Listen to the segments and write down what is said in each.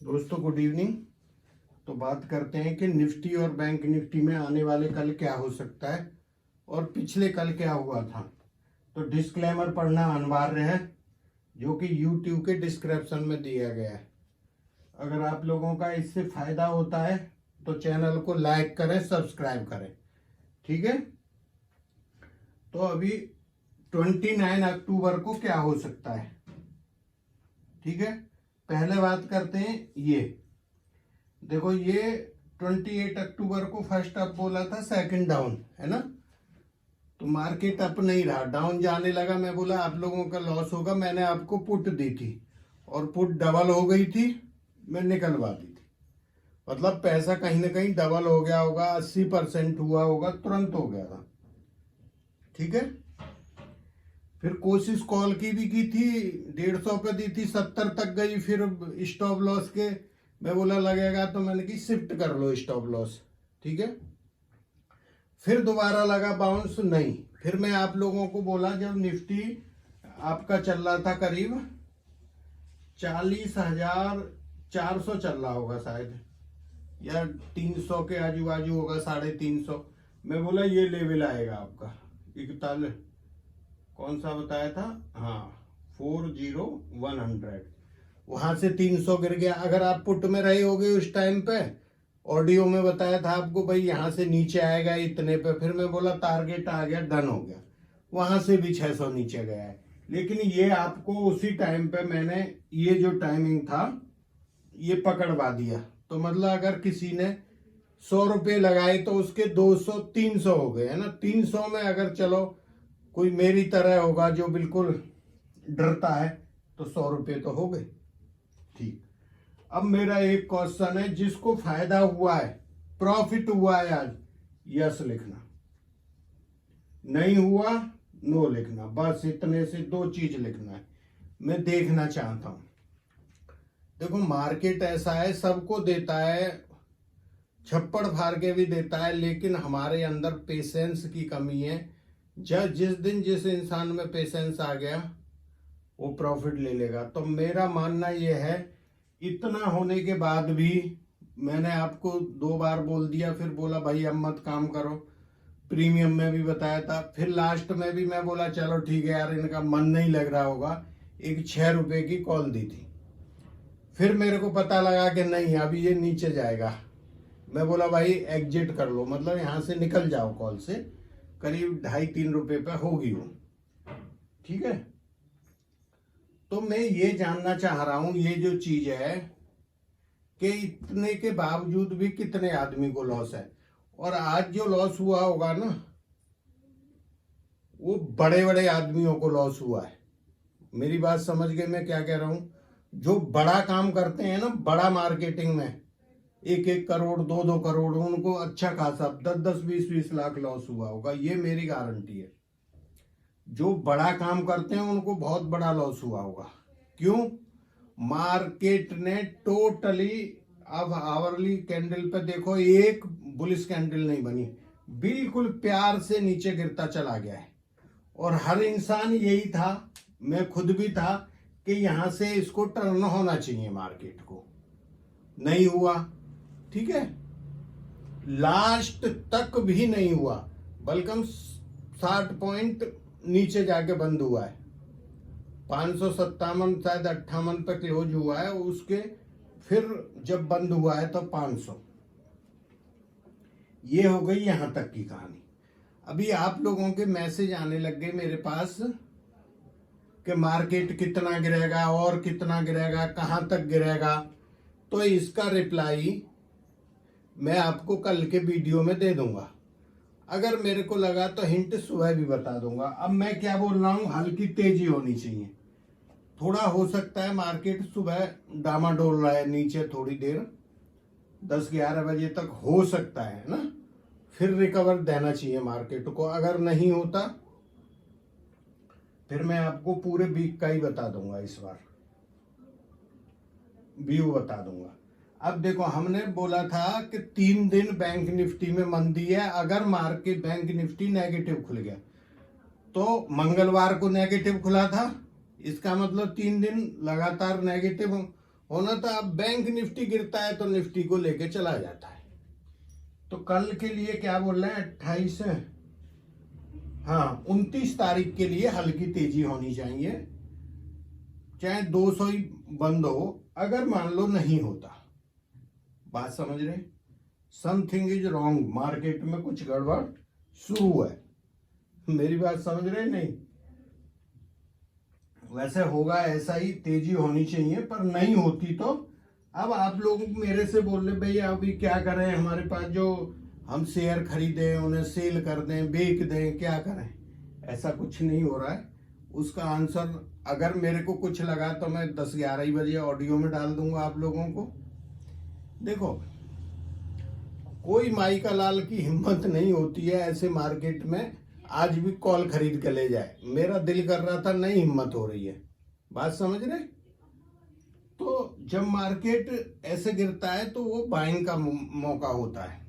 दोस्तों good evening. तो बात करते हैं कि निफ्टी और बैंक निफ्टी में आने वाले कल क्या हो सकता है और पिछले कल क्या हुआ था। तो डिस्क्लेमर पढ़ना अनिवार्य है जो कि यूट्यूब के डिस्क्रिप्शन में दिया गया है। अगर आप लोगों का इससे फायदा होता है तो चैनल को लाइक करें, सब्सक्राइब करें। ठीक है। तो अभी 29 अक्टूबर को क्या हो सकता है। ठीक है, पहले बात करते हैं। ये देखो, ये 28 अक्टूबर को फर्स्ट अप बोला था, सेकंड डाउन है ना। तो मार्केट अप नहीं रहा, डाउन जाने लगा। मैं बोला आप लोगों का लॉस होगा, मैंने आपको पुट दी थी और पुट डबल हो गई थी, मैं निकलवा दी थी। मतलब पैसा कहीं ना कहीं डबल हो गया होगा, 80% हुआ होगा, तुरंत हो गया था। ठीक है। फिर कोशिश कॉल की भी की थी, 150 पे दी थी, 70 तक गई। फिर स्टॉप लॉस के मैं बोला लगेगा तो मैंने की शिफ्ट कर लो स्टॉप लॉस। ठीक है। फिर दोबारा लगा बाउंस, नहीं। फिर मैं आप लोगों को बोला जब निफ्टी आपका चल रहा था करीब 40,400 चल रहा होगा शायद, या 300 के आजू बाजू होगा, 350। मैं बोला ये लेवल आएगा आपका 41, कौन सा बताया था, हाँ 40100। वहां से 300 गिर गया। अगर आप पुट में रहे होगे उस टाइम पे, ऑडियो में बताया था आपको भाई यहां से नीचे आएगा इतने पे। फिर मैं बोला टारगेट आ गया, डन हो गया। वहां से भी 600 नीचे गया है। लेकिन ये आपको उसी टाइम पे मैंने ये जो टाइमिंग था ये पकड़वा दिया। तो मतलब अगर किसी ने 100 रुपये लगाए तो उसके 200 300 हो गए है ना। 300 में अगर चलो कोई मेरी तरह होगा जो बिल्कुल डरता है तो 100 रुपये तो हो गए। ठीक। अब मेरा एक क्वेश्चन है, जिसको फायदा हुआ है, प्रॉफिट हुआ है आज, यस लिखना, नहीं हुआ नो लिखना। बस इतने से दो चीज लिखना है, मैं देखना चाहता हूं। देखो मार्केट ऐसा है, सबको देता है, छप्पड़ फाड़ के भी देता है, लेकिन हमारे अंदर पेशेंस की कमी है। जिस दिन जिस इंसान में पेशेंस आ गया वो प्रॉफिट ले लेगा। तो मेरा मानना यह है, इतना होने के बाद भी मैंने आपको 2 बार बोल दिया, फिर बोला भाई अब मत काम करो। प्रीमियम में भी बताया था, फिर लास्ट में भी मैं बोला चलो ठीक है यार, इनका मन नहीं लग रहा होगा, एक 6 रुपए की कॉल दी थी। फिर मेरे को पता लगा कि नहीं अभी ये नीचे जाएगा। मैं बोला भाई एग्जिट कर लो, मतलब यहां से निकल जाओ कॉल से, करीब 2.5-3 रुपए पे होगी वो। ठीक है। तो मैं ये जानना चाह रहा हूं, ये जो चीज है कि इतने के बावजूद भी कितने आदमी को लॉस है। और आज जो लॉस हुआ होगा ना, वो बड़े बड़े आदमियों को लॉस हुआ है। मेरी बात समझ गए मैं क्या कह रहा हूं। जो बड़ा काम करते हैं ना, बड़ा मार्केटिंग में 1-1 करोड़ 2-2 करोड़, उनको अच्छा खासा 10-10 20-20 लाख लॉस हुआ होगा, ये मेरी गारंटी है। जो बड़ा काम करते हैं उनको बहुत बड़ा लॉस हुआ होगा। क्यों? मार्केट ने टोटली, अब आवरली कैंडल पे देखो, एक बुलिश कैंडल नहीं बनी, बिल्कुल प्यार से नीचे गिरता चला गया है। और हर इंसान यही था, मैं खुद भी था, कि यहां से इसको टर्न होना चाहिए मार्केट को, नहीं हुआ। ठीक है, लास्ट तक भी नहीं हुआ, बल्कि 60 पॉइंट नीचे जाके बंद हुआ है। 557 शायद 58 पे क्लोज हुआ है उसके, फिर जब बंद हुआ है तो 500। ये हो गई यहां तक की कहानी। अभी आप लोगों के मैसेज आने लग गए मेरे पास कि मार्केट कितना गिरेगा और कितना गिरेगा, कहां तक गिरेगा। तो इसका रिप्लाई मैं आपको कल के वीडियो में दे दूंगा। अगर मेरे को लगा तो हिंट सुबह भी बता दूंगा। अब मैं क्या बोल रहा हूं, हल्की तेजी होनी चाहिए। थोड़ा हो सकता है मार्केट सुबह डामाडोल रहा है नीचे थोड़ी देर, 10-11 बजे तक हो सकता है ना, फिर रिकवर देना चाहिए मार्केट को। अगर नहीं होता फिर मैं आपको पूरे वीक का ही बता दूंगा, इस बार व्यू बता दूंगा। अब देखो, हमने बोला था कि 3 दिन बैंक निफ्टी में मंदी है। अगर मार्केट बैंक निफ्टी नेगेटिव खुल गया, तो मंगलवार को नेगेटिव खुला था, इसका मतलब 3 दिन लगातार नेगेटिव होना था। अब बैंक निफ्टी गिरता है तो निफ्टी को लेके चला जाता है। तो कल के लिए क्या बोल रहे हैं, 28 है, हाँ 29 तारीख के लिए हल्की तेजी होनी चाहिए, चाहे 200 ही बंद हो। अगर मान लो नहीं होता, बात समझ रहे, समथिंग इज रॉन्ग, मार्केट में कुछ गड़बड़ शुरू है, मेरी बात समझ रहे नहीं, वैसे होगा ऐसा ही, तेजी होनी चाहिए, पर नहीं होती तो अब आप लोग मेरे से बोल रहे भैया अभी क्या करें, हमारे पास जो हम शेयर खरीदे उन्हें सेल कर दें, बेच दें, क्या करें, ऐसा कुछ नहीं हो रहा है। उसका आंसर अगर मेरे को कुछ लगा तो मैं 10-11 ही बजे ऑडियो में डाल दूंगा आप लोगों को। देखो, कोई माई का लाल की हिम्मत नहीं होती है ऐसे मार्केट में आज भी कॉल खरीद के ले जाए। मेरा दिल कर रहा था, नहीं हिम्मत हो रही है, बात समझ रहे। तो जब मार्केट ऐसे गिरता है तो वो बाइंग का मौका होता है,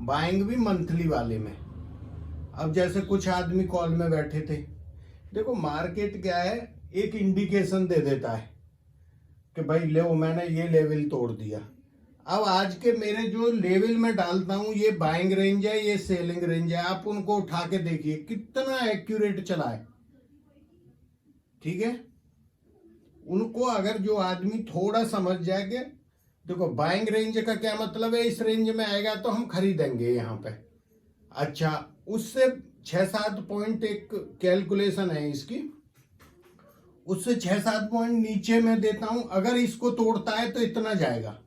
बाइंग भी मंथली वाले में। अब जैसे कुछ आदमी कॉल में बैठे थे, देखो मार्केट क्या है, एक इंडिकेशन दे देता है कि भाई ले मैंने ये लेवल तोड़ दिया। अब आज के मेरे जो लेवल में डालता हूं, ये बाइंग रेंज है, ये सेलिंग रेंज है, आप उनको उठा के देखिए कितना एक्यूरेट चला है, ठीक है। उनको अगर जो आदमी थोड़ा समझ जाएगा, देखो बाइंग रेंज का क्या मतलब है, इस रेंज में आएगा तो हम खरीदेंगे यहाँ पे। अच्छा, उससे 6-7 पॉइंट एक कैलकुलेशन है इसकी, उससे 6-7 पॉइंट नीचे में देता हूं, अगर इसको तोड़ता है तो इतना जाएगा।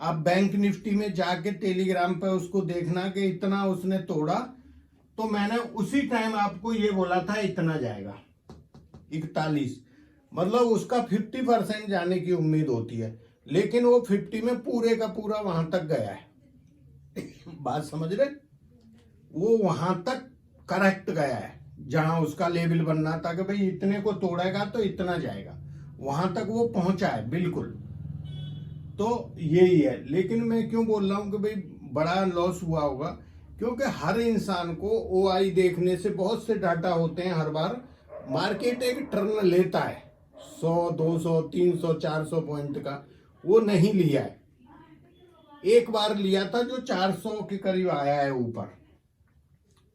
आप बैंक निफ्टी में जाके टेलीग्राम पे उसको देखना कि इतना उसने तोड़ा, तो मैंने उसी टाइम आपको ये बोला था इतना जाएगा 41, मतलब उसका 50% जाने की उम्मीद होती है, लेकिन वो 50 में पूरे का पूरा वहां तक गया है बात समझ रहे, वो वहां तक करेक्ट गया है जहां उसका लेवल बनना था कि भाई इतने को तोड़ेगा तो इतना जाएगा, वहां तक वो पहुंचा है बिल्कुल। तो यही है, लेकिन मैं क्यों बोल रहा हूं कि भाई बड़ा लॉस हुआ होगा, क्योंकि हर इंसान को ओआई देखने से बहुत से डाटा होते हैं, हर बार मार्केट एक टर्न लेता है 100, 200, 300, 400 पॉइंट का, वो नहीं लिया है। एक बार लिया था जो 400 के करीब आया है ऊपर,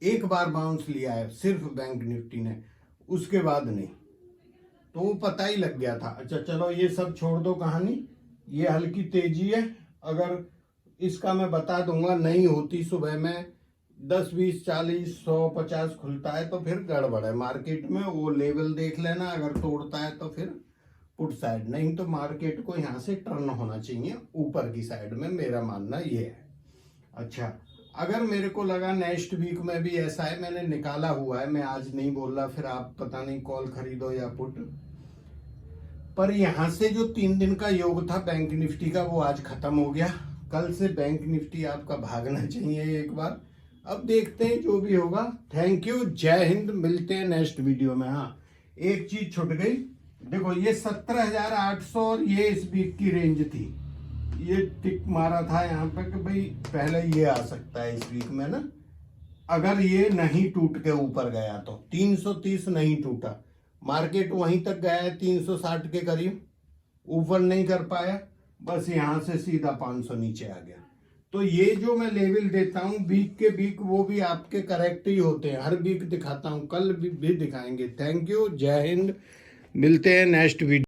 एक बार बाउंस लिया है सिर्फ बैंक निफ्टी ने, उसके बाद नहीं, तो वो पता ही लग गया था। अच्छा चलो ये सब छोड़ दो कहानी, ये हल्की तेजी है, अगर इसका मैं बता दूंगा नहीं होती सुबह में 10, 20, 40, 100, 50 खुलता है तो फिर गड़बड़ है मार्केट में, वो लेवल देख लेना, अगर तोड़ता है तो फिर पुट साइड, नहीं तो मार्केट को यहाँ से टर्न होना चाहिए ऊपर की साइड में, मेरा मानना ये है। अच्छा, अगर मेरे को लगा नेक्स्ट वीक में भी ऐसा है, मैंने निकाला हुआ है, मैं आज नहीं बोल रहा, फिर आप पता नहीं कॉल खरीदो या पुट, पर यहां से जो 3 दिन का योग था बैंक निफ्टी का वो आज खत्म हो गया। कल से बैंक निफ्टी आपका भागना चाहिए एक बार, अब देखते हैं जो भी होगा। थैंक यू, जय हिंद, मिलते हैं नेक्स्ट वीडियो में। हाँ एक चीज छूट गई, देखो ये 17,800 और ये इस वीक की रेंज थी, ये टिक मारा था यहाँ पे कि भाई पहले ये आ सकता है इस वीक में ना, अगर ये नहीं टूट के ऊपर गया तो 330 नहीं टूटा, मार्केट वहीं तक गया है 360 के करीब, ऊपर नहीं कर पाया, बस यहां से सीधा 500 नीचे आ गया। तो ये जो मैं लेवल देता हूं वीक के वीक, वो भी आपके करेक्ट ही होते हैं, हर वीक दिखाता हूं, कल भी दिखाएंगे। थैंक यू, जय हिंद, मिलते हैं नेक्स्ट वीडियो।